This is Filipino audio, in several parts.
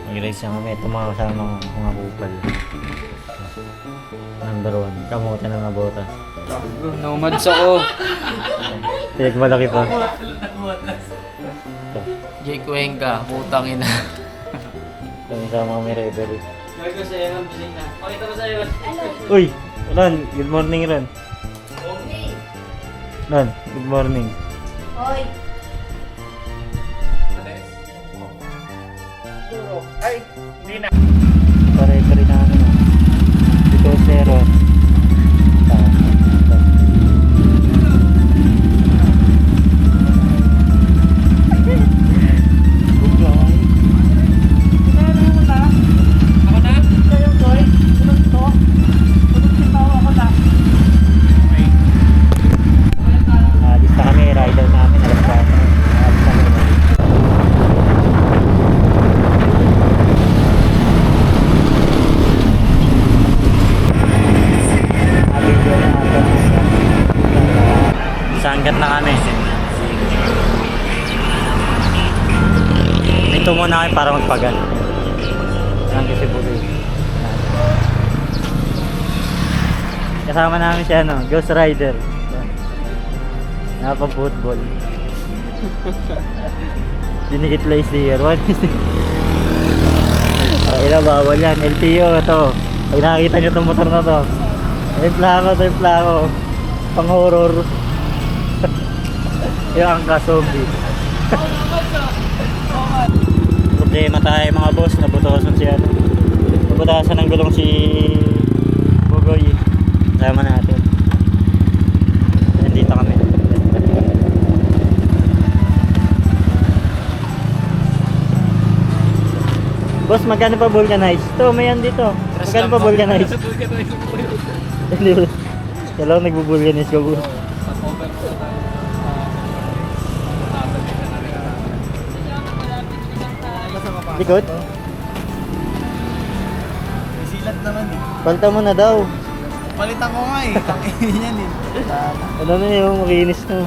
Mag-race na kami. Ito mga kasama mga kupal. Number 1. Kamote na nabota. Nomads ako. Malaki pa. Jake Cuenca, putang ina. Kami sama kami referee. Sabi ko sa'yo, bising na. Pakita mo sa'yo. Uy! Ron, good morning Ron. Ron, good morning. Hoy! Ay, hindi na. Pare-pare na ano na. Dito si Ron. Lista kami, rider namin. Alam ka. Alam kami. Sanggat na kami. Ito muna kami para magpagal. Saan kasi buloy. Kasama namin si ano, Ghost Rider. Napang-football. Dinikit place here. What is it? Ila bawal yan. LTO ito. Pag nakakita nyo itong motor na to. May plako. Pang horror. Yung angka zombie. Problema tayo mga boss. Nabutasan si ano. Nabutasan ng gulong si Bugoy. Sama natin. Nandito kami. Boss, magkano pa vulcanize? Ito, may yan dito. Magkano pa vulcanize? Hindi ba? Kailangan nagbo-vulcanize ka po. Likod? May silat naman eh. Palta mo na daw. Palitan ko nga eh. Tangin yan eh. Ano na yung makinis na.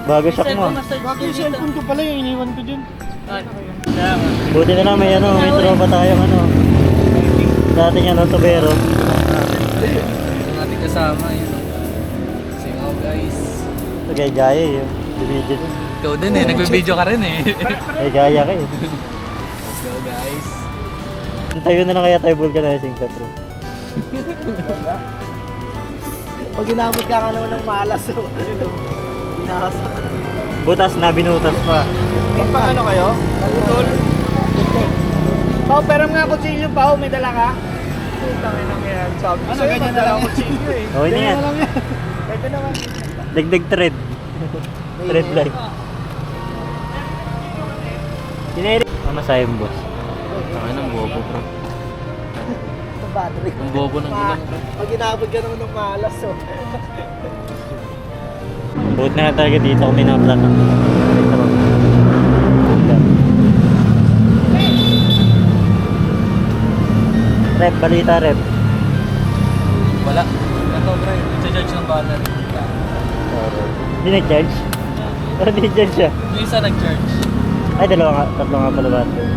Bago shock mo. Bakit yung cellphone ko pala yung iniwan ko dyan? Buti na lang may ano, may tropa tayong ano. Dating ano, tubero. Yung ating kasama yun. Singaw guys. Ito kay Gaya yung video ko. Ikaw din eh, nagbibideo ka rin eh. Kay Gaya ka eh. Let's go guys. Tayo na lang kaya tayo vulcanizing ka bro. Pag inabot ka naman ng malas. Binasa. Butas na, binutas pa. Pag ano kayo? Pagutol? Pao, peram nga kutsilyo, Pao. May dala ka? Tangin lang yan. Sabi ko sa'yo, may dala kutsilyo eh. Okay na yan. Pwede naman. Dagdag thread. Thread light. Sineri. Masaya mo boss. Tangin ng bobo bro. Ang battery. Ang bobo ng gulang. Pag inabot ka naman ng malas, oh. Buot na talaga dito kami na plata. Rep, balita rep. Wala. Ito bro, i-charge ng battery. Hindi nag-charge? Parang hindi nag-charge siya. Yung isa nag-charge. Ay, tatlo nga pala battery.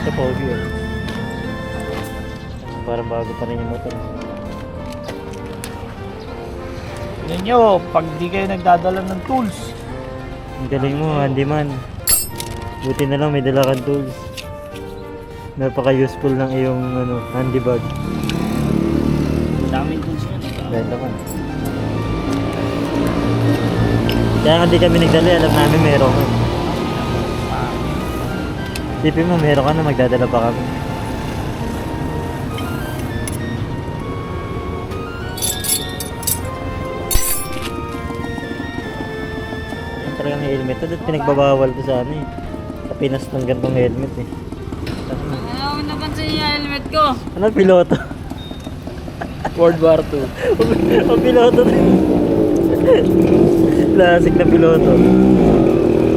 Ito pogi eh. Parang bago pa rin yung motor. Tignan nyo, pag di kayo nagdadala ng tools. Ang galing mo, handyman. Buti na lang may dala kang tools. Napaka-useful ng iyong ano, handy bag. Daming tools yun. Benta man. Kaya nga di kami nagdala, alam namin meron ka. Sipin mo, meron ka na, magdadala pa kami. Yan talagang helmet. Ito pinagbabawal to sa ano eh. Sa Pinas ng gantong helmet eh. Ano napansin niya helmet ko? Ano piloto? World War II. Ang piloto to. Classic na piloto.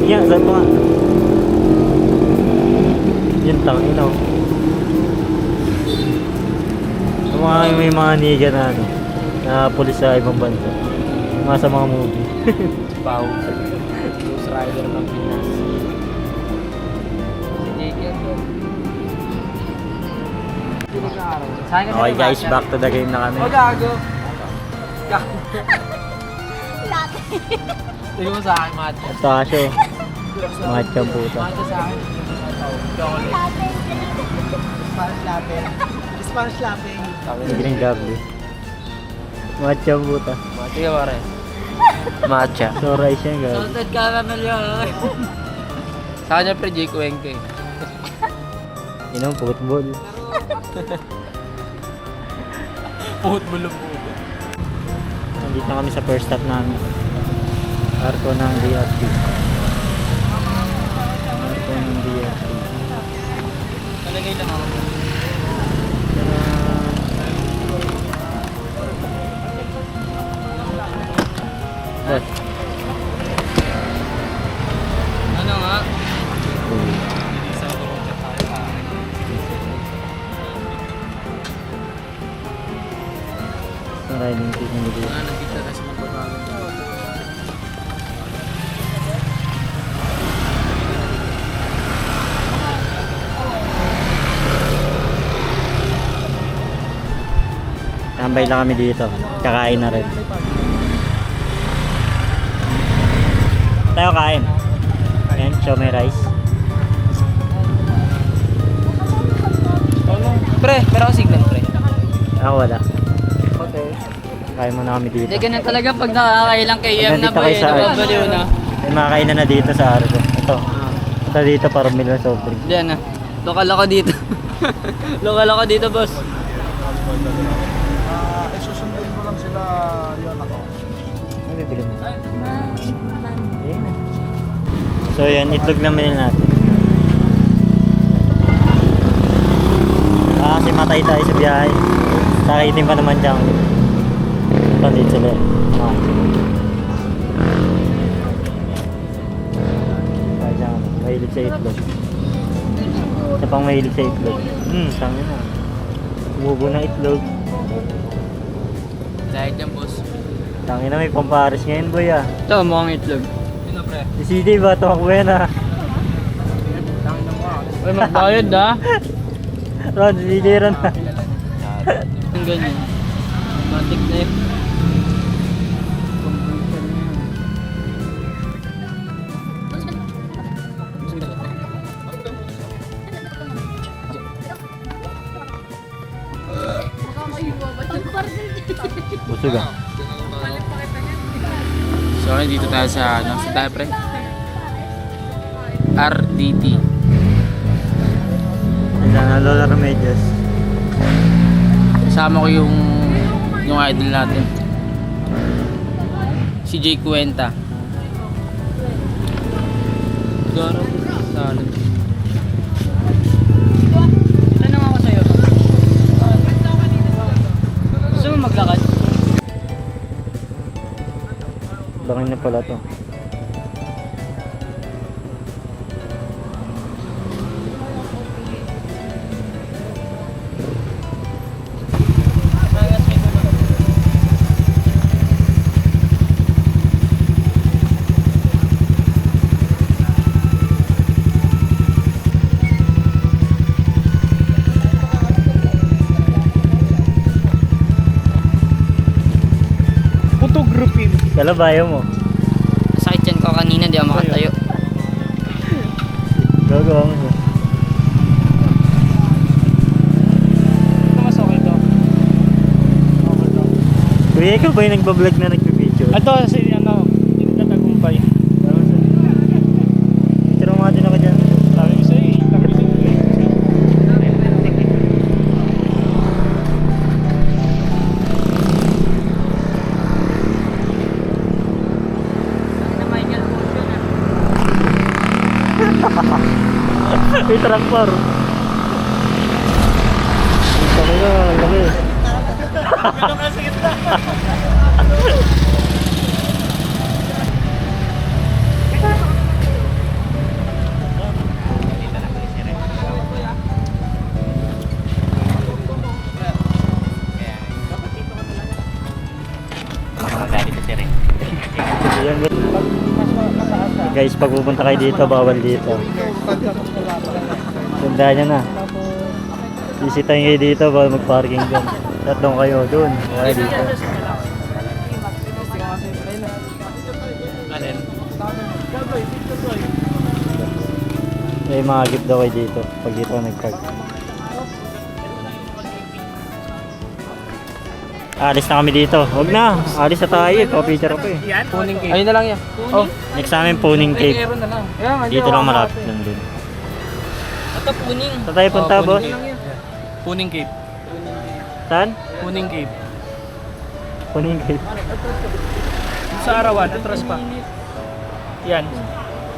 Yan, saan pa nga? Yan lang, inaw. May mga niga na ano, na pulis sa ibang bansa. Mga sa mga movie. Pau. Ghost Rider ng Pinas. Si Jake yan doon. Okay guys, back to the game na kami. O gago. Gago. Tingin mo sa akin, Macho. Ito kasyo. Mga tiyang puta. Macho sa akin. Chocolate. Spanish latte. Spanish latte. Green goblin. Mga tiyang puta. Macho ka pare. Matcha. So rice yan goblin. Salted caramel yun. Sa kanya pre, Jake Wenke. Inong football. Puhot bulong-puhot. Nandito na kami sa first stop namin. Arco ng DFT. Arco ng DFT. Talagay lang ako. Boss. Ano nga? Riding seat ng dito. Nandito na sa magbabago. Tambay lang kami dito. Kakain na rin. Tayo kain. Ayan, show me rice. Pre, pero ako signal pre. Ako wala. Okay. Kain muna kami dito. Hindi ganyan talaga pag nakakailang kay EM na Nandito ba kayo eh. sa- Nababaliw na. May mga kainan na dito sa Arco. Ito. Ito dito para umili ng soft drink. Diyan na. Lokal ako dito. Lokal ako dito, boss. Isusundin ko lang sila yun ako. Ano bibili mo? Ayan na. So yan, itlog na mili natin. Kasi matay tayo sa biyahe. Nakitin pa naman dyan. Ito dito sila. Kaya mahilig sa itlog. Isa pang mahilig sa itlog. Sangin na. Umubo ng itlog. Dahil yan boss. Tangin na may pampares ngayon boy ah. Ito, mukhang itlog. Sino pre? Si CD ba? Tumakbo yan ah. Tangin na mo. Uy, magbayad ha. Ron, si CD ron ah. Yung ganyan. Matik na yun. Busog ah. So dito tayo sa ano? Sa tayo pre? RDT. Ayan na, Lola Remedios. Kasama ko yung idol natin. Si Jay Cuenta. Garo salad. Tanong ako sa'yo. Gusto mo maglakad? Bangin na pala to. Photography. Kalabayo mo. Sakit yan ko kanina, di ako makatayo. Gagawa mo siya. Ito mas okay to. Okay to. Kuya, ikaw ba yung nagbablog na nagpipicture? Ito si ano, yung Katagumpay. Picture mo natin ako dyan. Sabi ko sa'yo eh. Sabi ko sa'yo eh. Na Michael Potion ah. May tractor. Ito kayo, laki. Yan, Pag mas mataas ka. guys, pag pupunta kayo dito, bawal dito. Pagka mas mababa. Tandaan nyo na. Tapos, Visitahin kayo dito, bawal mag-parking dyan. Tatlong kayo doon. Kaya dito. Alin? May mga gift daw kayo dito. Pag dito ka nag-park. Alis na kami dito. Huwag na. Alis na tayo. Ipapicture ako eh. yan. Puning cave. Ayun na lang yan. Oh, Next namin Puning may Cave. meron na lang. Dito lang malapit lang din. Ito, puning. Saan tayo punta, Oh, boss? Puning Cave. Puning Cave. Saan? Puning Cave. Puning Cave. Sa arawan, atras pa. Yan.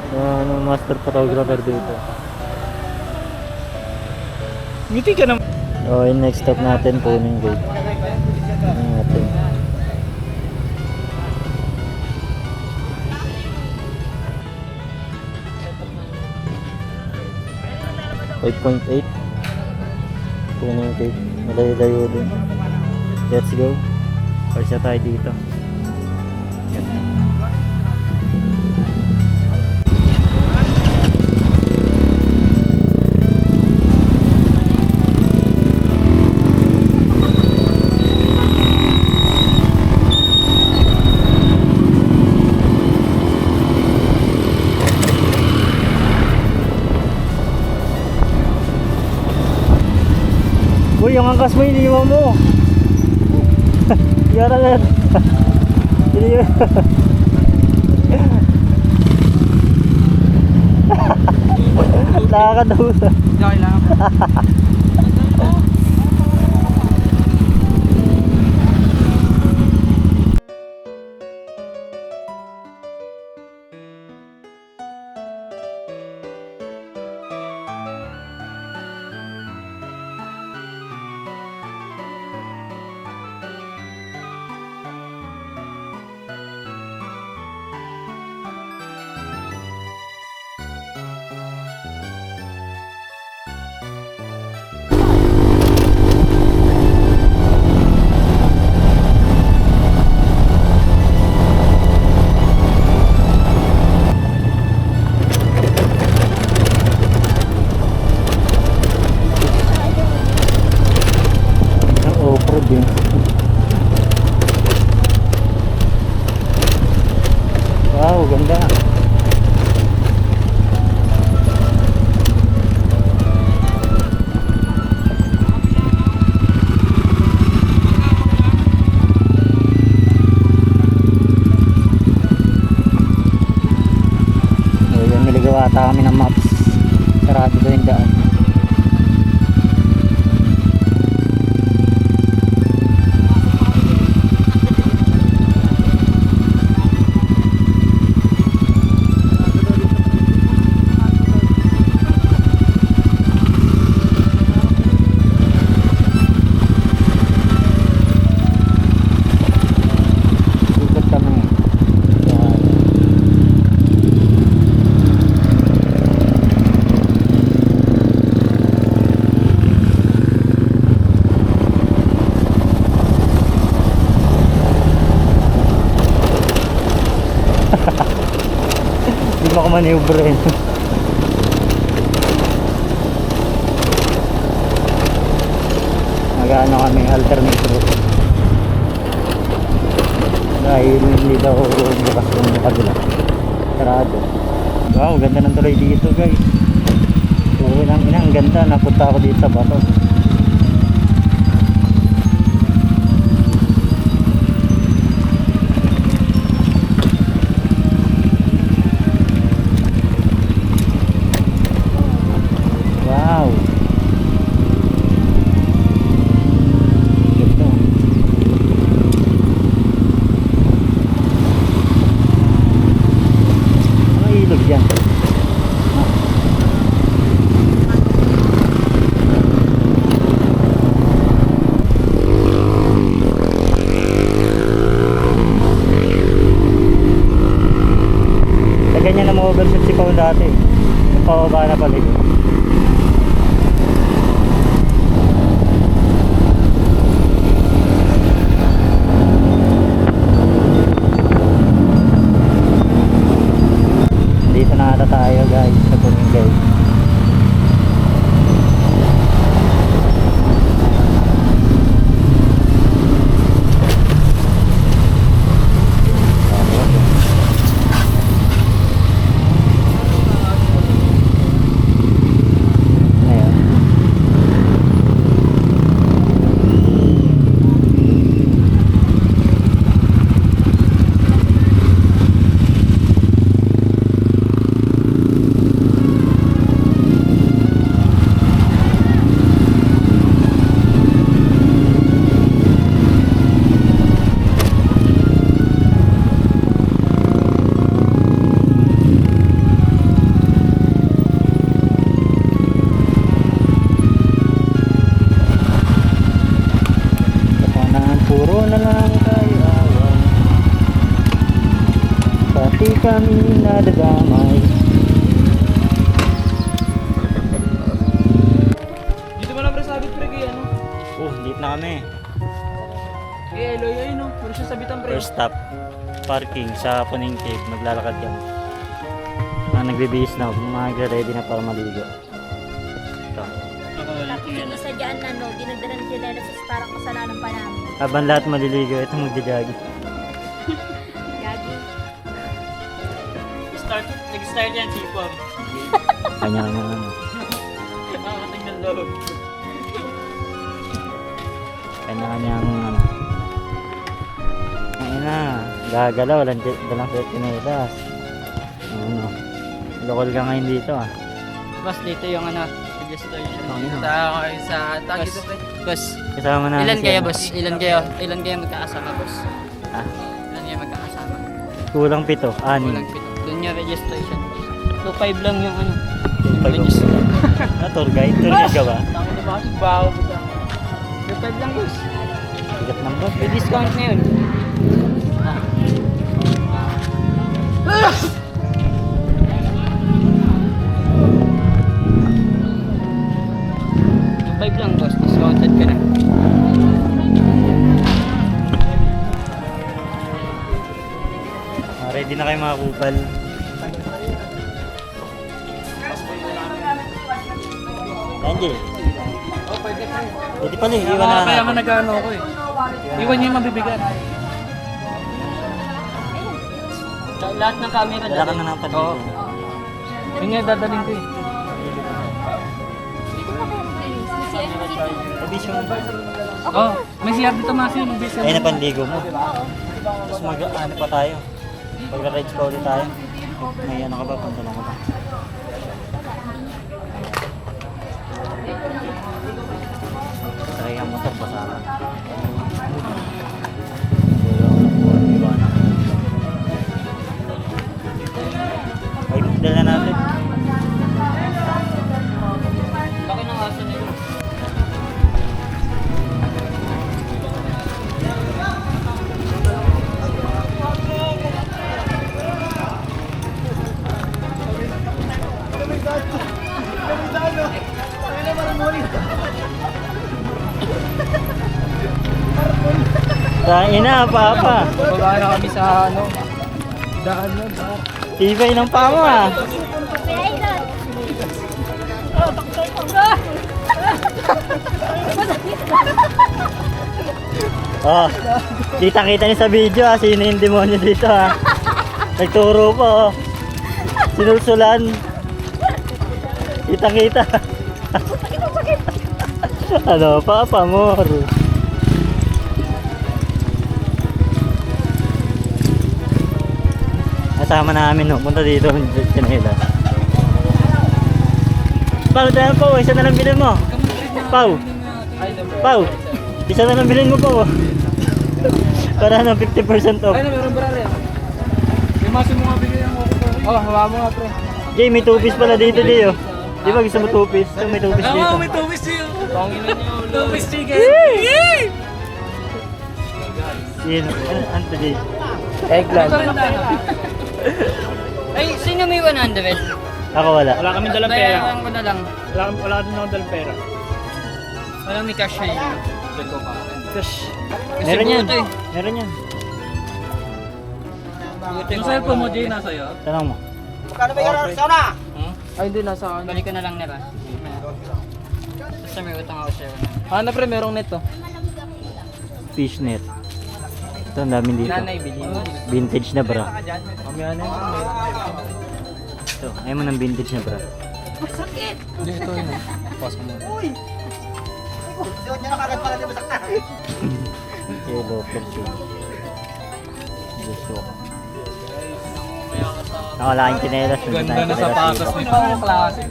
Ano, master photographer dito. Ngiti ka naman. So, yung next stop natin, Puning Cave. Ano natin? .8 Puning Cave. Malayo-layo din. Let's go. Parsa tayo dito. Uy, yung angkas mo, iniwan mo. Yara na. Iniwan. Nakakadaw na. Hindi kailangan. Ang off-road din. Wow, ganda. Ayan, niligaw ata kami ng maps. Sarado daw yung daan. Ikot kami. Yan. Hindi mo ako maneuver eh. Mag-ano kami, alternate route. Dahil hindi daw bukas yung kabila. Sarado. Wow, ganda ng tuloy dito guys. Oo, ang ganda. Napunta ako dito sa bato. Wow. Ganda. Ano ilog yan? Sa ganyan na mga overset si Pao dati. Yung pababa na pala yun. ata tayo guys sa Puning guys. Ayan. Kapanaan puro na lang tayo away, pati kami nadadamay. Dito mo na pre sabit pre kaya ano? Oh, late na kami. Eh, Eloy ayun no. Puro siya sabitan pre. First stop, parking sa Puning Cave. Naglalakad kami. Nagbibihis na, magre-ready na para maligo. Ito. Tapos yung isa dyan, dinagdagan ng chinelas sa parang kasalanan pa namin. Habang lahat maliligo, ito magja-jogging. Gagi. Nag-start yan, sipon. Kanya-kanya ano. Makakating ng loob. Kanya-kanyang ano. Ayun na, gagalaw, dalang sa chinelas. Ano, lokal ka ngayon dito ah. Boss, dito yung ano, registration. Tayo sa tag dito pre. Boss, Kasama na ilan si kayo ano. boss? Ilan kayo magkakasama boss? Ah, Ilan kayo magkakasama? kulang 7, 6. Walang pito. Doon yung registration. 2.5 lang yung ano. Pag tour guide? Tour guide ka ba? Tango na ba? Baho ko sa 2.5 lang boss. Bigat ng boss. May discount na yun. Five lang boss, discounted ka na. Ready na kayo mga kupal. Andy. Hindi pala eh, iwan na Kaya nga natin. nag-ano ako eh. Iwan niya yung mabibigan. Lahat ng camera Dala ka na ng panligo. Yun nga dadaling ko eh. Dito na kayo maglinis. May CFC. Pabisyo mo ba? Oh, may CR dito mas yun. May Ayun na panligo mo. Tapos ano pa tayo. Pag-rides pa ulit tayo. May ano ka ba? Pantalong ka ba? Sakay ang motor basama. Ay, dala natin. Laki ng aso nito. Kain na, papa. Babae na kami sa ano. Daan na. Tibay ng paa mo ah. May idol. Oh, kita-kita niyo sa video ah, sino yung demonyo dito ah. Nagturo po oh. Sinulsulan. Kita-kita. Ano, papa mo. Kasama namin no, punta dito ng Chinelas. Pau, tayo po, isa na lang bilhin mo. Pau. Pau, isa na lang bilhin mo po. Para na 50% off. Ay na, meron brale. May maso mo nga bigyan mo ako. Oh, hawa mo nga pre. Jay, may 2 piece pala dito, Jay. Oh. Di ba gusto mo 2 piece? Ito, may 2 piece dito. may tubis siya. Pangin na niyo. Tubis chicken. Yun, ano to, Jay? Eggplant. Ay, sino may 100? Ako wala. Wala kami dalang pera. Bayaran ko na lang. Wala din akong dalang pera. Walang may cash na yun. Cash. Meron yan. buto eh. Meron yan. Buto Yung cellphone mo, Jay, nasa iyo? Tanong mo. Magkano ba yung sauna? Ay, hindi, nasa ano. Balik ko na lang nila. Basta may utang ako sa'yo. Hanap pre, merong net to. Fishnet. Ito, ang dami dito. Nanay, bilhin mo. Vintage na bra. Mamaya na yun. Ito, ayaw mo ng vintage na bra. Hindi, ito yun. Pasok mo. Suot niya na kagad pala, di ba sakta? Kaya local shoe. Gusto ko. Nakawala yung chinelas. Ganda na sapatos ni Pao, klase.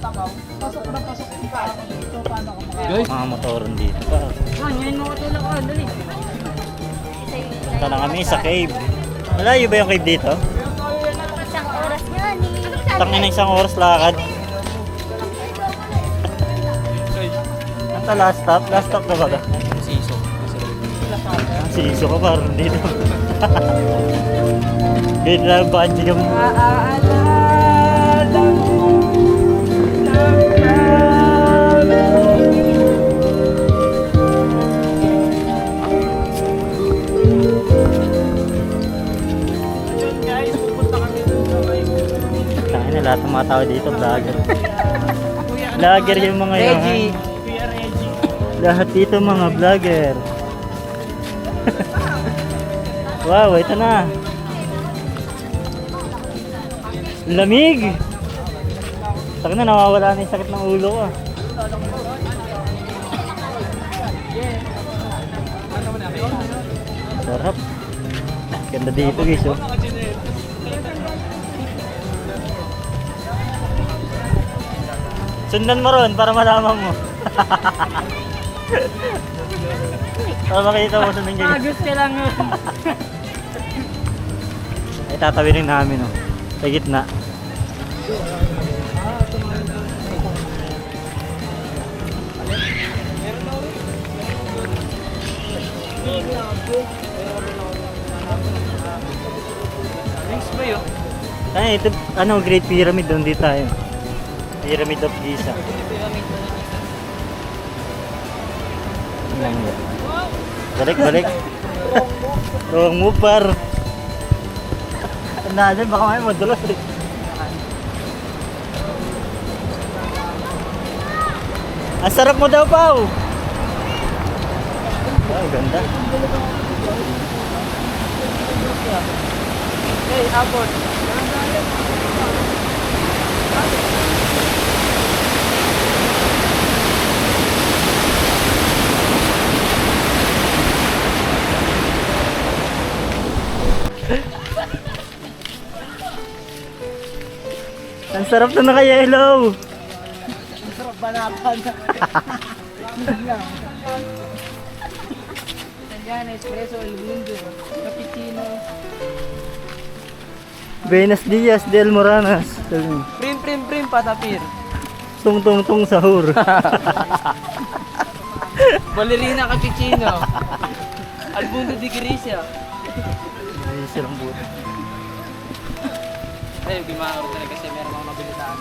Guys, Mga motoron dito pa. Ngayon mo katulak ko, dali. Punta na kami sa cave. Malayo ba yung cave dito? Isang oras nga ni. Tangin na isang oras lakad. Ito last stop? Last stop na ba ito? siso. Siso ka parang dito. Ganyan na yung bungee yung... Tangin na lahat ng mga tao dito, vlogger. Vlogger yung mga yun. Reggie. Lahat dito mga vlogger. Wow, ito na. Lamig! Saka na nawawala na yung sakit ng ulo ko. Sarap. Ganda dito guys oh. Sundan mo ron para malaman mo. Para makita mo sundan guys. Agos ka lang. Ay tatawinin namin oh. Sa gitna. Thanks ba yun? Ay, ito, ano, Great Pyramid, doon di tayo. Pyramid of Giza. Lang yan. Balik, balik. Wrong move, par. Tandaan dyan, baka may madulas. Ang sarap mo daw, Pao. Wow, ganda. Hey, abot. Ang sarap na naka-yellow. Sarap banapan. Nandiyan, espresso, el mundo, cappuccino. Buenos Dias del Moranas. Prim, patapir. Tung tung tung sahur. Ballerina cappuccino. Albundo di Grecia. Ay, sirang buto. Ay, hindi makakaro talaga kasi meron mga mabilitaan.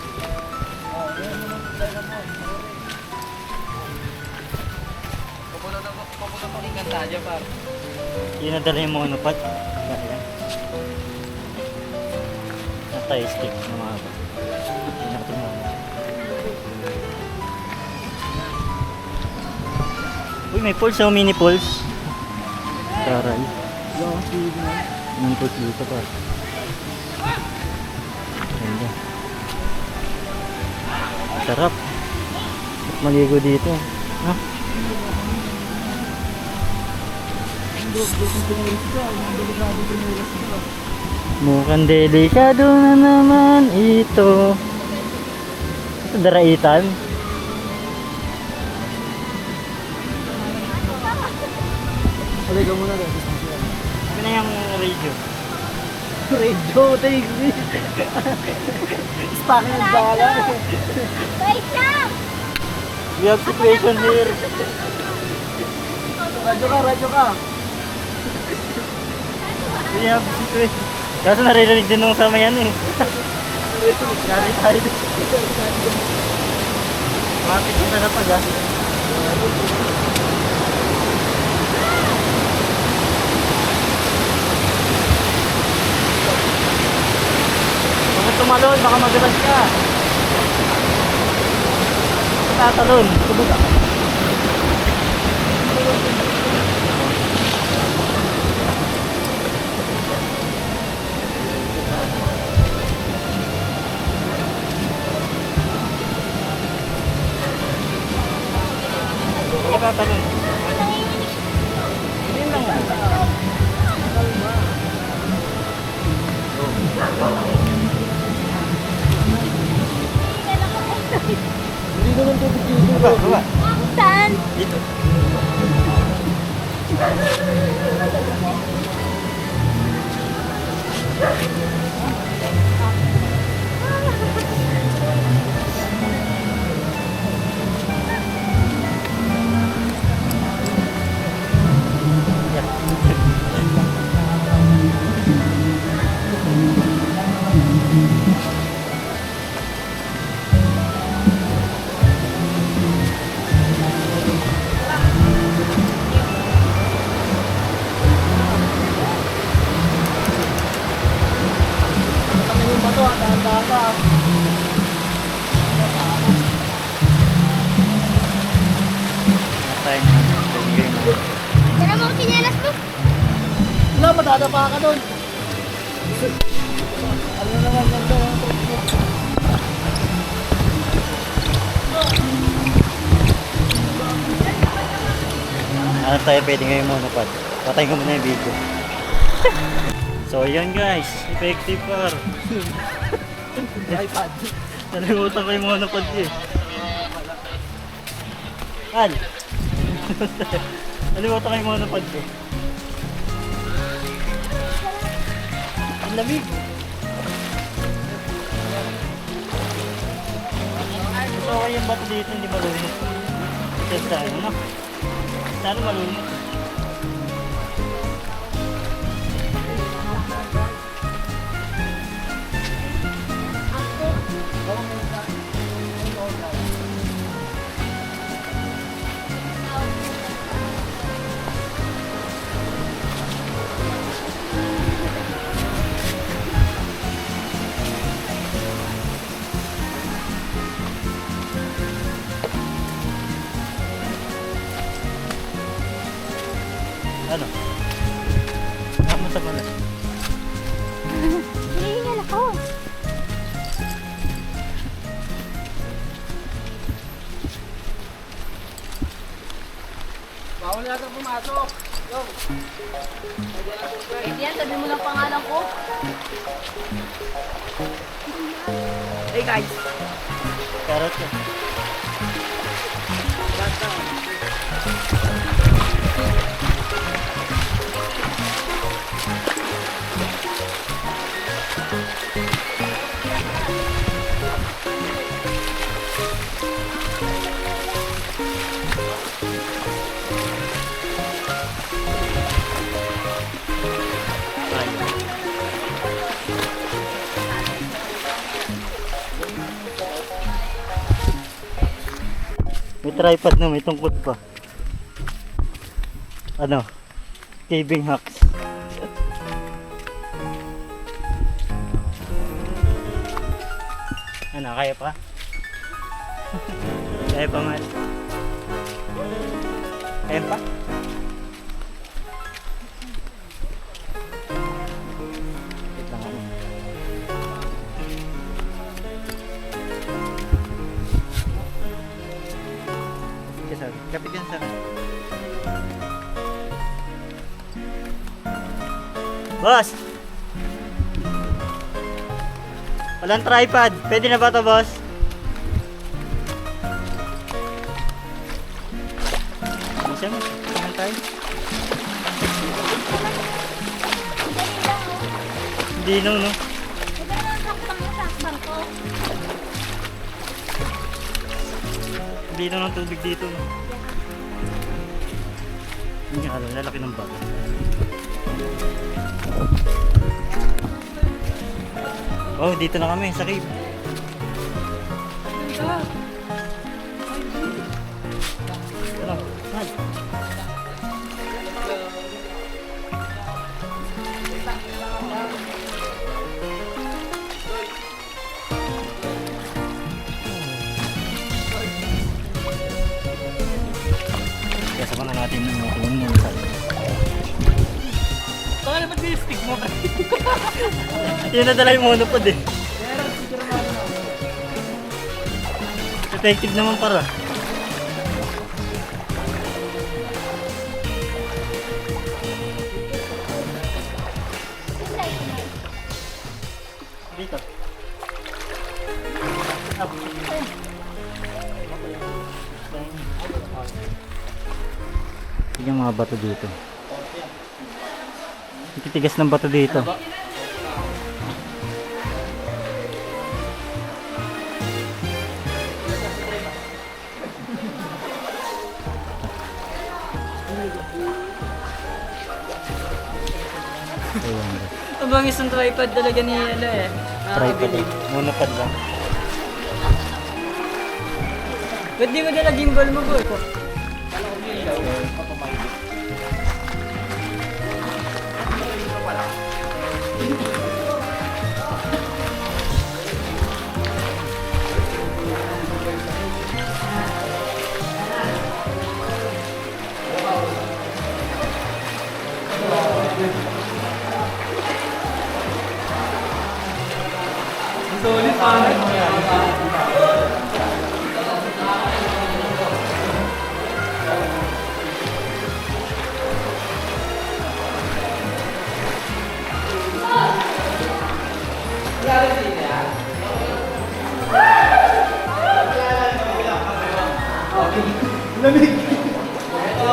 Pupunta pa rin Cantadia, par. Yun ang dala yung mga nupat. Ayan. Natay stick na mga ba. Yun natin mga. Uy, may pulse oh, mini pulse. Taray. Anong pulse dito pa? Ganda. Sarap. Maligo dito. Ha? Mukhang delikado na naman ito. Ito daraitan. Aligaw muna rin. Ano na yung radio? Radio, take me. Stuck in bala. Wait lang! We have situation here. Radyo ka. We have situation. Kaso naririnig din nung sama yan eh. Yari tayo. Mapit na na pag ah. tumalon, baka madulas ka. Tatalon, subot ako. Baka tatalon. Yun lang lang. Hindi naman tubig dito. Baba. Saan? Dito. Tayo na. Bigay mo. Tara mo ang sinyalas mo. Wala, matadapa ka doon. Ano naman ganda ng Ano tayo pwede ngayon monopod? Patayin ko muna yung video. So yun guys, effective car. iPad. Nalimutan ko yung monopod ko eh. Al! Nalimutan ko yung monopod ko. Ang lamig! Gusto ko yung bato dito, hindi malunod. Kasi sa ano, no? Sana malunod. Ano? Ako sa balas. Hinihingal ako. Bawal yata pumasok. Go. Pwede yan, sabi mo lang pangalan ko. Hey guys. Carrot ka. May tripod na, may tungkod pa. Ano? Caving hacks. Ano, kaya pa? Kaya pa man. Kaya pa? Wait lang ako. Sorry, kapit yan sa akin. Boss! Walang tripod. Pwede na ba to, boss? Isa mo. Saan tayo? Hindi no. Ito na ang sakpang ko. Hindi na ng tubig dito. No? Hindi nga alam, lalaki ng bago. Oh, dito na kami sa cave. Ano? Saan? natin ng matunong sa Baka naman yung stick mo. yun na dala yung monopod eh. Effective naman para. Dito. Up. Yung mga bato dito. Titigas ng bato dito. Ayan. Abang isang tripod talaga ni Ella eh. Tripod eh. Monopod lang. Ba't di mo dala gimbal mo, boy? Solid pa.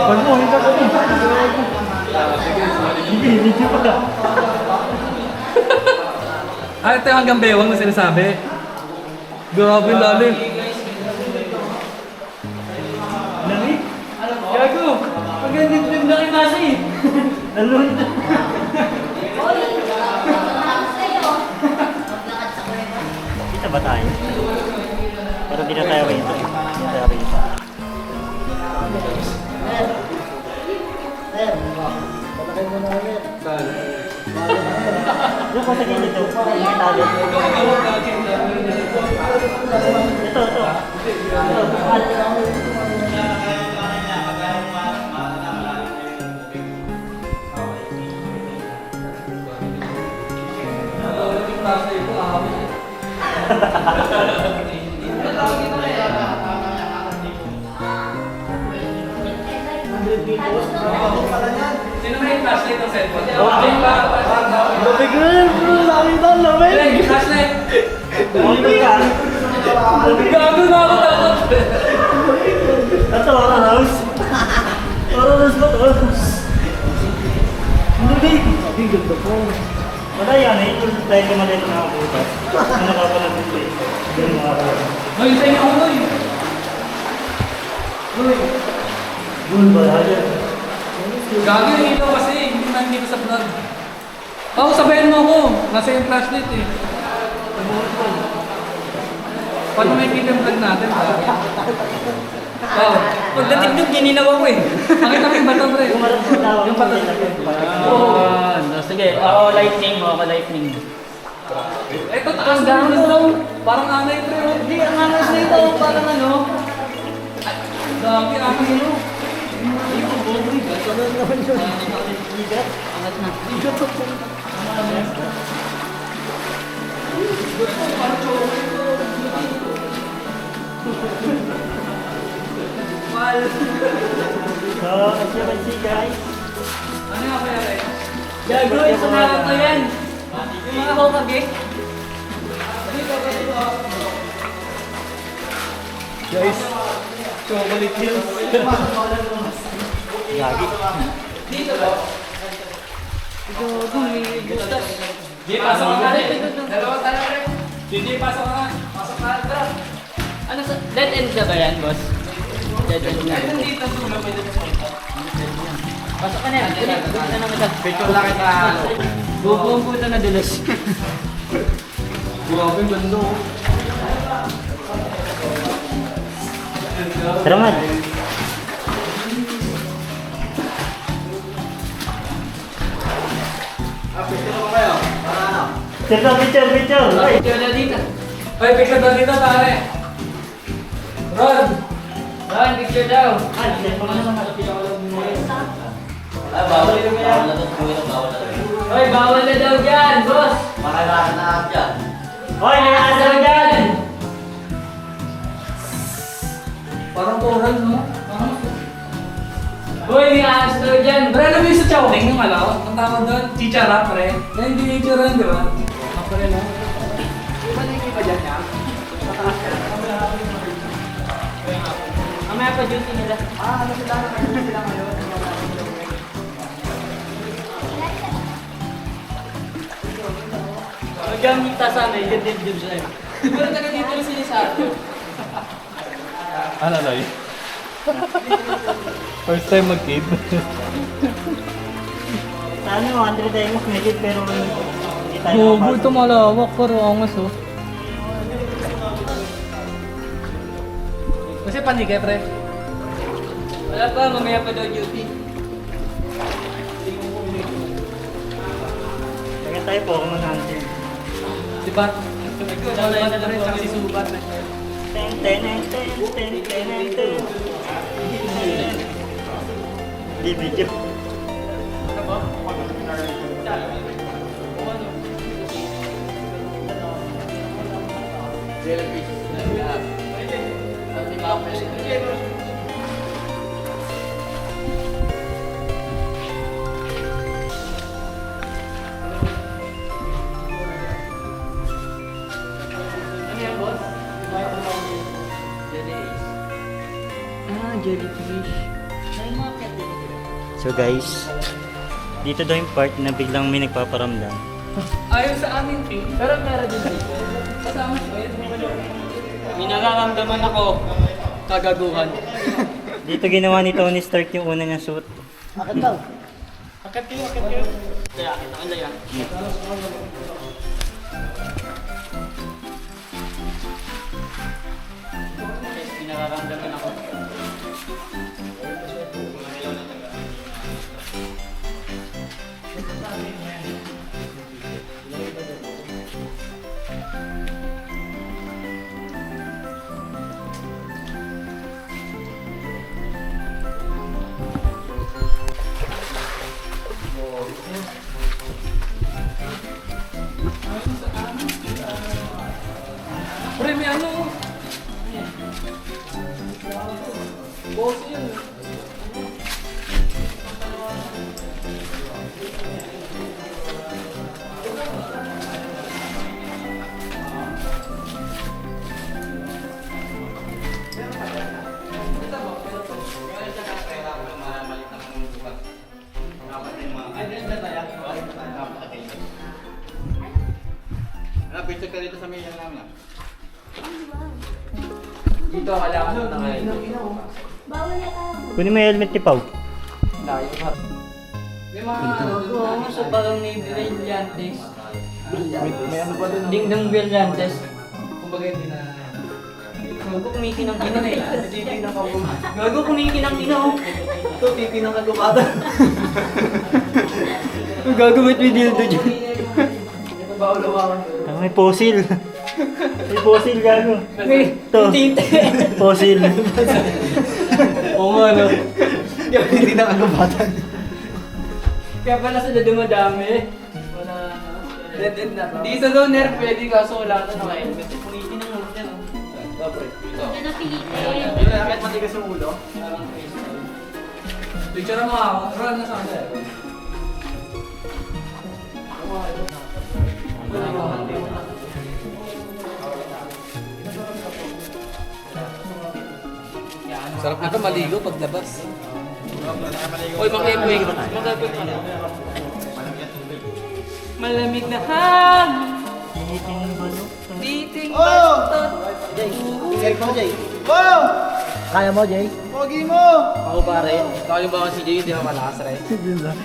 Pag mo, hindi ka ko. Video pa ka. Ay, ito yung hanggang bewang na sinasabi. Grabe yung lalim. Lamig? Gago! Pagandang na kay Masi. Nalun. Kita ba tayo? Pero di na tayo rito. Di na tayo rito. Yung ko sa gilid ito. Yung tali. Ito. Sino may flashlight ng cellphone? Okay. Lamig na yun bro. Lamig na lamig. Hey, flashlight! Lamig ka. Gago na ako takot! Ito ang house. Oras ba to? Lamig. Ang ganda po. Wala yan eh. Ito dahil ka malito na ako butas. Ano ka pa nag-display? Yung mga kaya. Noy, sa'yo ako, Noy! Noy! Bull ba? Hayan. Gago yung ilaw kasi, hindi man hindi ko sa vlog. Oo, sabayan mo ako. Nasa yung flashlight eh. Paano may kita yung vlog natin? Oo. Pagdating doon, gininaw ako eh. Pakita mo yung bato, pre. Kumarap ko tawag. Yung bato. Oo. Sige, ako lightning mo, ako lightning. Ito, taas na yung parang anay, pre. Hindi, ang angas na ito, parang ano. Dami, anay yun. Angat na. So, as you can see guys, Ano nga kaya, Ray? Gago, ito na lang to yan. Yung mga hokabi. guys, chocolate hills. Gagi. Gago, may gustas. Jay, pasok ka na. Dalawa tayo, Ray. Jay, pasok ka na. Pasok ka na. Ano sa... Dead end na ba yan, boss? Dead end na. Dito, tulong mo dito. Pasok ka na yan. Punta na kita. Picture lang kita. Bubuong puta na dulas. Grabe, ganda oh. Tara man. Picture. Ay. Picture na dito. Ay, picture daw dito, pare. Ron! Ron, picture daw. Ay, cellphone naman. Ay, bawal na to. Bawal na to. Hoy, bawal na daw dyan, boss! Makakalasan na ako dyan. Hoy, nakasaw dyan! Parang koral, no? Hoy, nakakas daw dyan! Pre, alam mo yung sa Chowking yung alaw? Ang tawag doon, chichara, pre. Yan, hindi chichara, di ba? Ang pre, no? Iba na yung iba dyan, ya? Mataas ka. Mamaya pa duty nila. Ano sila ngayon? Magamit ta sana, i-dead job sila. Pero taga dito na sinisabi. Ano Loy? First time mag-kid. Ano, 100 tayo mas medit pero hindi tayo Oo, makapasok. ito malawak, pero angas, oh. Kasi panigay, pre. Wala pa, mamaya pa daw duty. Kaya tayo po, kung mag-hunter. Diba? Wala na rin, tsaka si Subat. Ten, ten, ten, ten, ten, ten, ten, ten. Di video. Jellyfish. So guys, dito daw yung part na biglang may nagpaparamdam. Ayaw sa amin, eh. Pero meron din dito. Kasama siya. May nararamdaman ako. Kagaguhan. Dito ginawa ni Tony Stark yung una niyang suit. Akit daw. Akit kayo. Kaya, kita ko yan. May nararamdaman ako. Pre, may ano? Boss yun. Picture ka dito sa media namin. Dito, kailangan na ngayon. Bawal na tao. Kunin mo yung helmet ni Pau. Layo pa. May mga ano doon. Oo, so parang may brillantes. May ano ba doon? Dingdong brillantes. Kumbaga hindi na... Gago kumikinang ina eh. Hindi na ako. Gago kumikinang ina oh. Ito, pipi ng kagubatan. Gago ba't may dildo dyan? Bawal-awakan. Ah, may fossil. May fossil, gago. Ito. Tinte. Fossil. Oo nga no. Hindi na kagubatan. Kaya pala sila dumadami. Wala na. Dead end na. Dito daw nerf pwede kaso wala na naka-helmet. Kumikinang ulit yan oh. Dobre. Ito. Yan ang pilitin. Hindi na kahit matigas yung ulo. Parang crystal. Picture mo ako. Run na sa kanila. Sarap na ito maligo paglabas. Hoy, mag-epwing. Mag-epwing. Malamig na hangin. Tiniting balok. Titing Oh! balot. Jay mo, Jay. Wow! Kaya mo, Jay? Pogi mo! Ako pare. Ikaw yung baka si Jay, hindi naman malakas rin.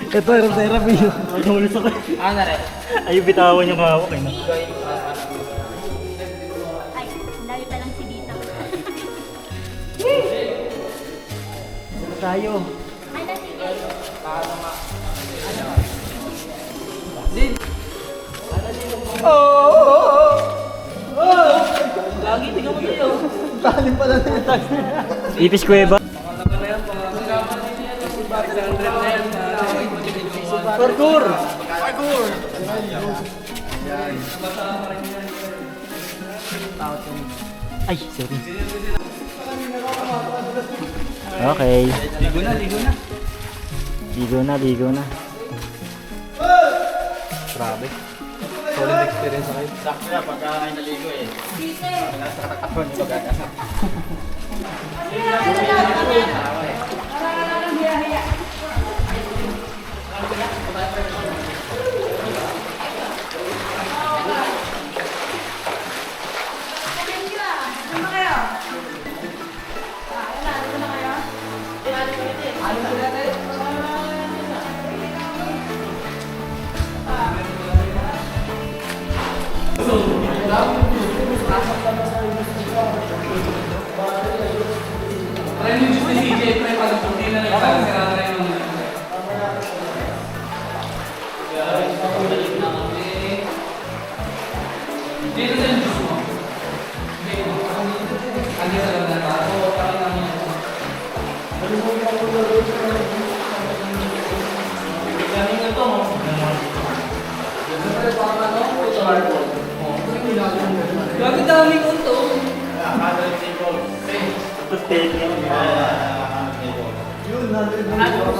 Ito, aerob therapy. Magkamulis ako. Ano na rin? Ayun, bitawan yung hawak eh. Ay, layo pa lang si Dita. Tayo. Ay, sige. Din. Lagi, tingnan mo tayo. Talim pala na yun. Ipis Cueva. Baka na yan, mga 600 na yan. Parkour! Ay, sorry. Okay. Ligo na, ligo na. Ligo na. Grabe. Solid experience ako yun. Sakto na pagka naligo eh. Try yung juice ni CJ, try pala puti na lang. Parang sira na yung dito sa yung juice mo. Hindi sa lang na tayo. Parang namin yan. Galing na to, no? Grabe daming unto.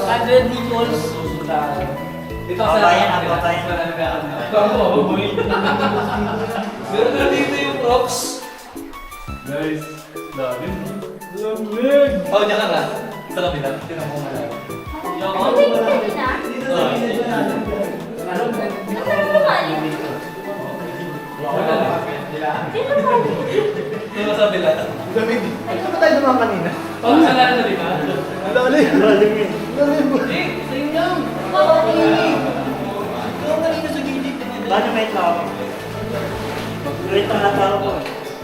Hundred nipples. Dito sa Papayan. meron na dito yung props. Guys, lamig. Oh, diyan ka na. Sa kabila. Tinan mo nga lang. Ito sa kabila. Ito ba tayo naman kanina? Oh, sa lahat na diba? Ang dali. Eh, sa'yo lang. Paano may tao? Wait lang na tao ko.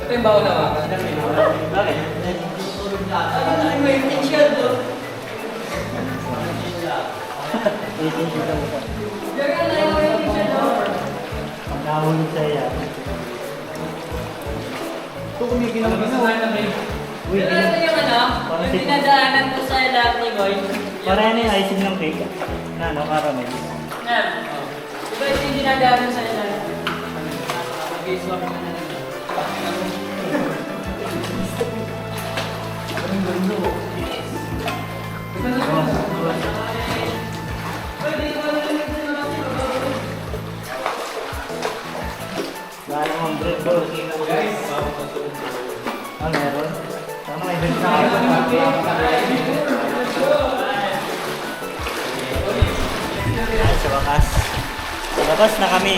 Ito yung baon na maka. Bakit? May t-shirt doon. Waiting siya mo pa. Nahulog sa iya. Ito kumigil Ano ba sa lahat na may... Uy, yung Parang si- dinadaanan ko sa lahat ni Goy. para yan yung icing ng cake. Na, no, caramel. Diba yung dinadaanan sa lahat? Mag-iswap ka na lang. Wala namang bread bro. Guys, Ah, meron? Sana may bread na kayo. Ay, sa wakas. Sa labas na kami.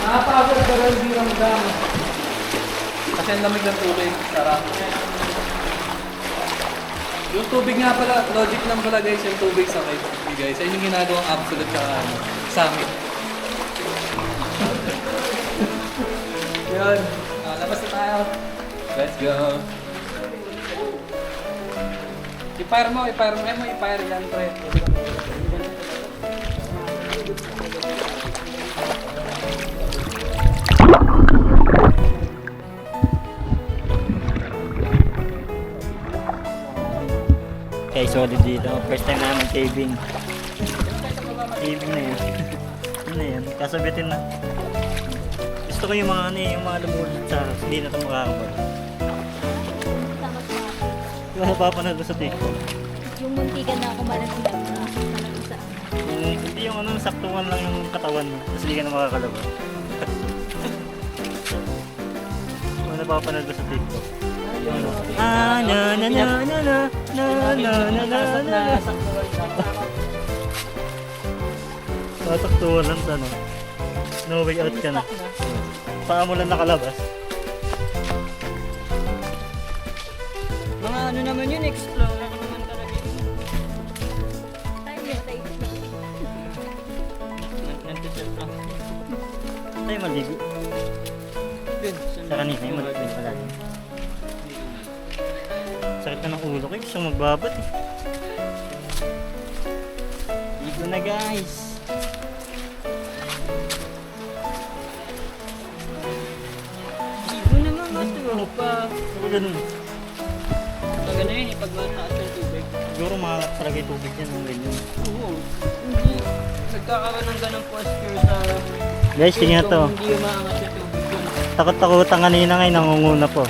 nakapagod pero hindi ramdam. Kasi ang lamig ng tubig. Sarap. Yung tubig nga pala, logic lang pala guys, yung tubig sa cave. Okay, guys, ayun yung ginagawang absolute tsaka summit. Yun. Labas na tayo. Let's go. I-fire mo. Eh, mo i-fire yan, pre. Okay, solid dito. First time namin caving. Caving na yun. Ano na yun? Kasabitin na. Gusto ko yung mga ano yung mga lumulot sa hindi na ito makakabal. Yung napapanood ko sa TikTok. Yung muntikan na ako malasilag na sa Hindi yung ano, saktuhan lang yung katawan mo. Tapos hindi ka na makakalabas. Yung napapanood ko sa TikTok. Yung ano, na na na na na na na na na na. Sasaktuhan lang sa ano. No way out ka na. Paa mo lang nakalabas. Mga ano naman yun, explore naman talaga yun. tayo. Nag-set lang. Tayo maligo. Yun, Sa kanina yung maligo pala din. Sakit na ng ulo ko, gusto magbabat eh. Ligo na guys. Ibo na nga, maturo pa. Ano ganun? Pag ano yun, pag mataas yung tubig. Siguro mahanap talaga yung tubig yan ng ganyan. Oo. Hindi nagkakaroon ng ganang posture sa... Guys, tingnan to. Hindi umaangat yung tubig yun. Takot-takutan kanina ngayon, nangunguna po.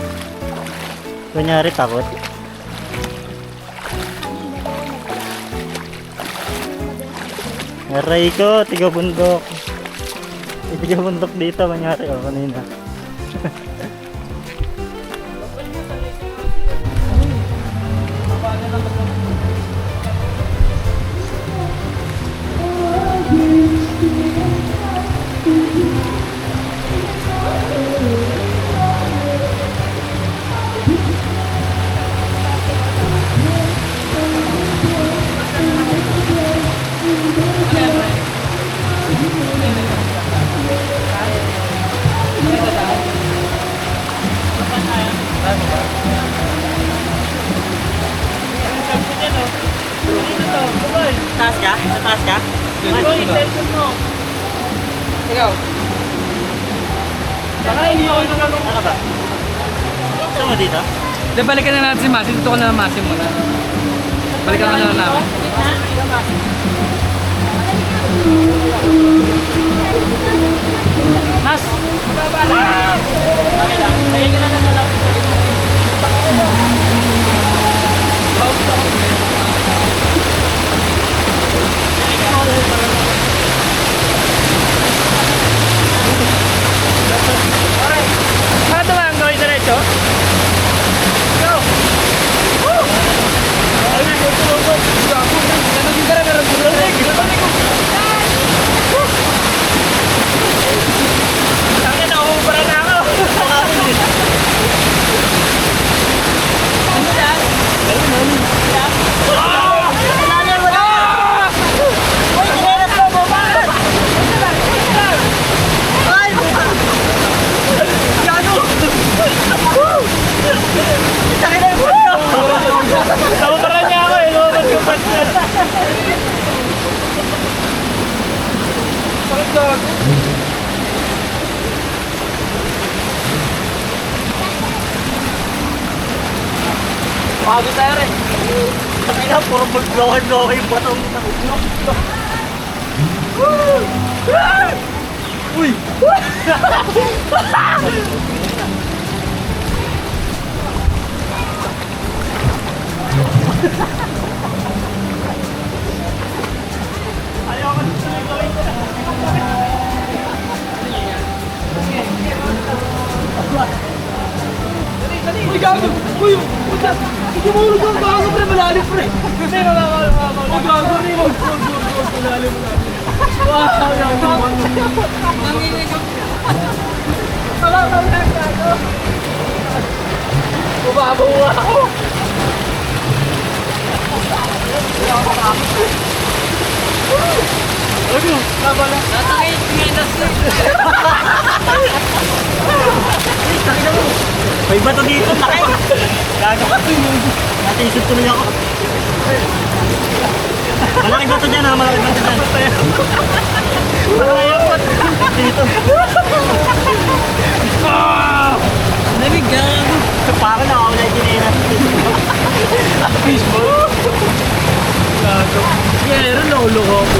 Kunyari, takot. Aray ko, tiga bundok. Tiga bundok dito, kunyari, kanina. Taas ka? Sa taas ka? Ikaw. Baka hindi ako nagagawin. Ano ba? Gusto mo dito? Di, balikan na natin si Masi. Dito ko na Masi muna. Balikan ka na namin. Mas! Okay lang. Ayun ka na lang. Ano ba ang gawin diretso? Go! Woo! Ay, Tangin na, umubara na ako. Naubara niya ako eh, lumabas ko pa siya. Pagod tayo rin. Pakina, puro mag-blower-blower yung batong. Uy! Uy, gago! Uy! Puta! Hindi mo ulo kang bago pre, malalim pre! Kasi nalaman. Uy, gago! Malalim na. Wow! Nanginig yung... Bumabaw ako! Natangin, tingin May bato dito, laki! Gago ka! Natisip tuloy ako. Malaki bato dyan ha, malaki bato dyan. Malaki bato dito. Lamig gago. Parang nakawala yung ginelas. Fishball? Gago. Meron na ulo ko po.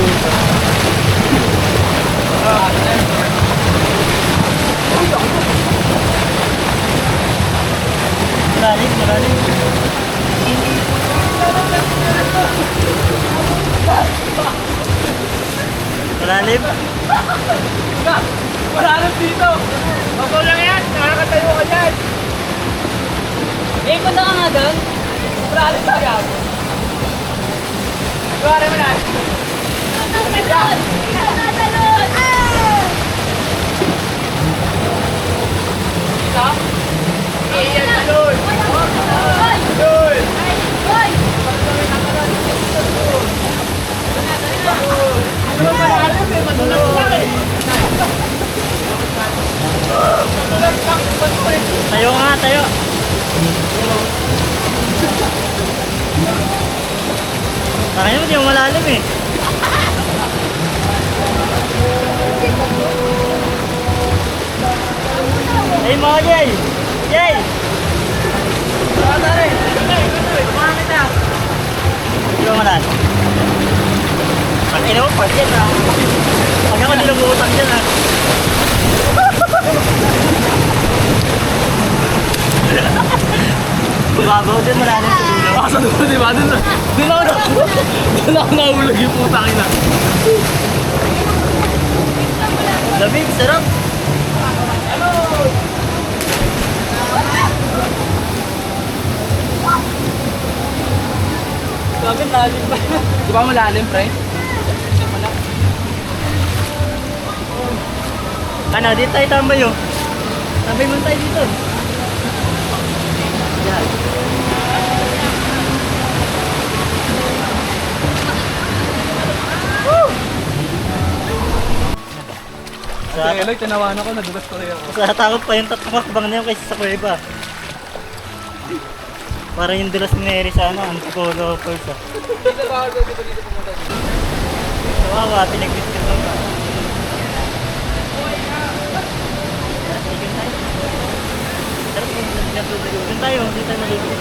Malalim, malalim. Malalim? Wala na dito! Ako lang yan! Nakakatayo ka dyan! Eh, punta ka nga doon. Wala na sa gago! Wala mo na! Isa? Iyan na doon! Doon! Ano ba natin eh? Madulas lang eh! Madulas lang! Tayo nga, tayo. Takay mo, di mo malalim eh. Ay mga Jay! Jay! Tara rin! Kumamit na! ba malalim? Ang ina mo, part yan ha. Pag ako nilumutan dyan ha. Babaw din, malalim sa dulo. Baka sa dulo, di ba? Doon ako nahulog yung putang ina. Lamig, sarap. Grabe, lalim pa. Di ba malalim, pre? Ano, dito tayo tambay oh. Tambay mo tayo dito. Yan. Sa, Kaya Eloy, tinawanan ko, nadulas ko rin ako. sa takot pa yung tatlong hakbang na yun kaysa sa kuweba. Para yung dulas ni Neri sa ano, Antipolo Falls ah. Kawawa, pinag-biscuit lang ba? Doon tayo maligo.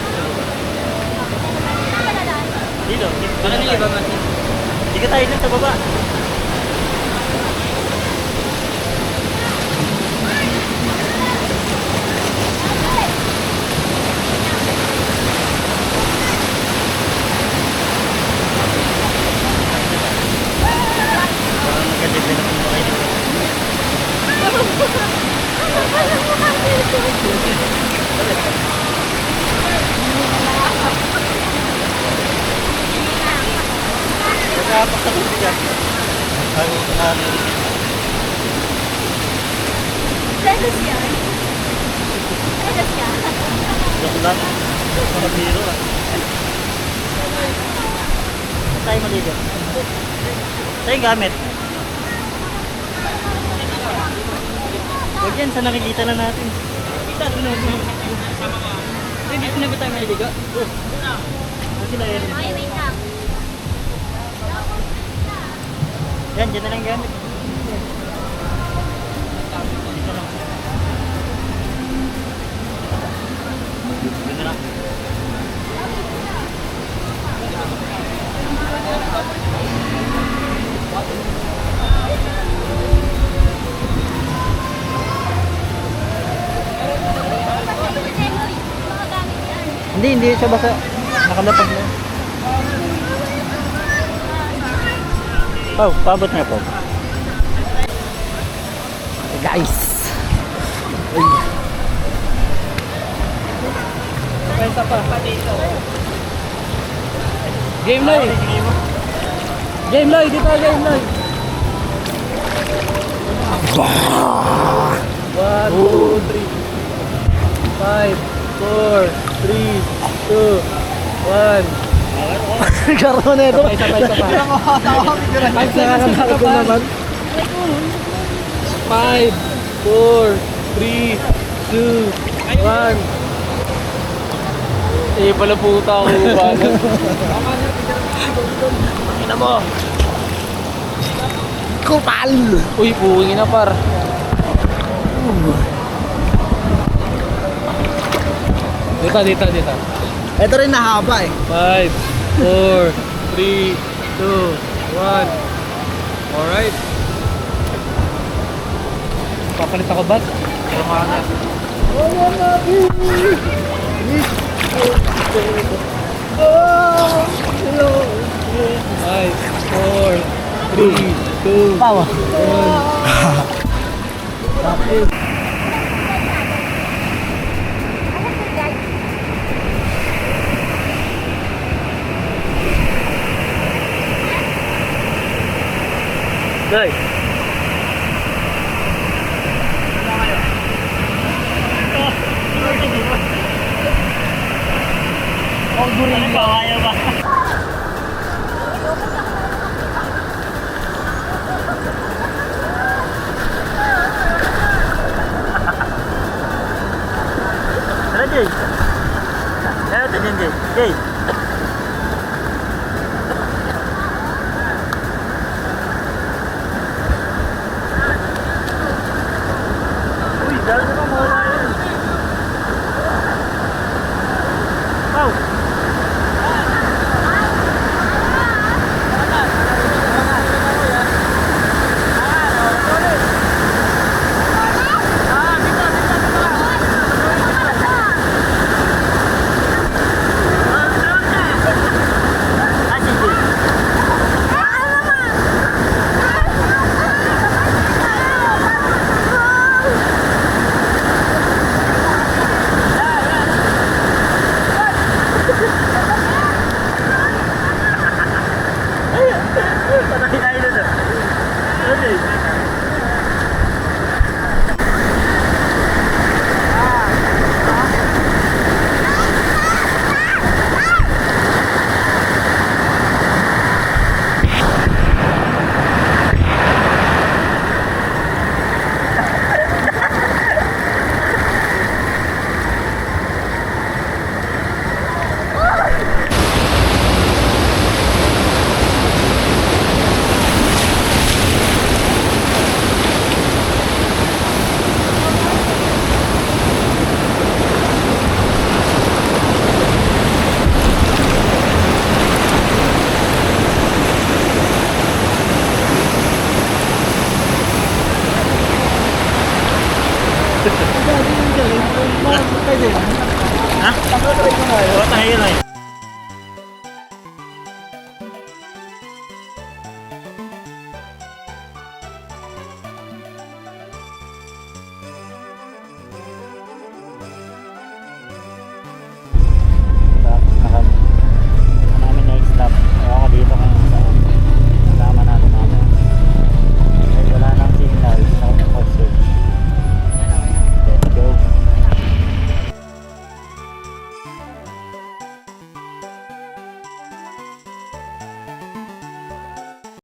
Dito, Baka niliba ba? Hindi ka tayo dun sa baba. Parang nagka-develop mo kayo dito. Nagkapak sa tubig ah. Lelos yan. Lelos yan. Joke lang. Mga biro ah. Saan tayo maligo? Saan yung gamit? Huwag yan, sa nakikita na natin. Kita, sunod mo. Hindi na ba tayo maliligo? Huwag sila yan. Okay, wait lang. Yan, dyan na lang gamit. Dito lang. Dito lang. Hindi siya basa. Nakalapag na. Oh, paabot na po. Guys. Pwesa pa. Game Loy! Game Loy! Dito Game Loy! 1, 2, 3 5, 4, 3, 2, 1 Karo na ito! Sabay ka pa! 5 seconds naman! 5, 4, 3, 2, 1 Eh pala puta ako ba? Ina mo! Kupal! Uy, puwing na par. Dito. Ito rin nahaba eh. 5, 4, 3, 2, 1. Alright. Papalit ako bat? Pero maangas. 5, 4, 3, 2, Pawa. 1. Guys. Ang gurin ba? Kaya ba? Tara, Jay. Tara, tignan, Jay. Jay. Uy, dahil na mawala yun. Wow. din. Ha? Pag-try ko nga yun. Wala tayo,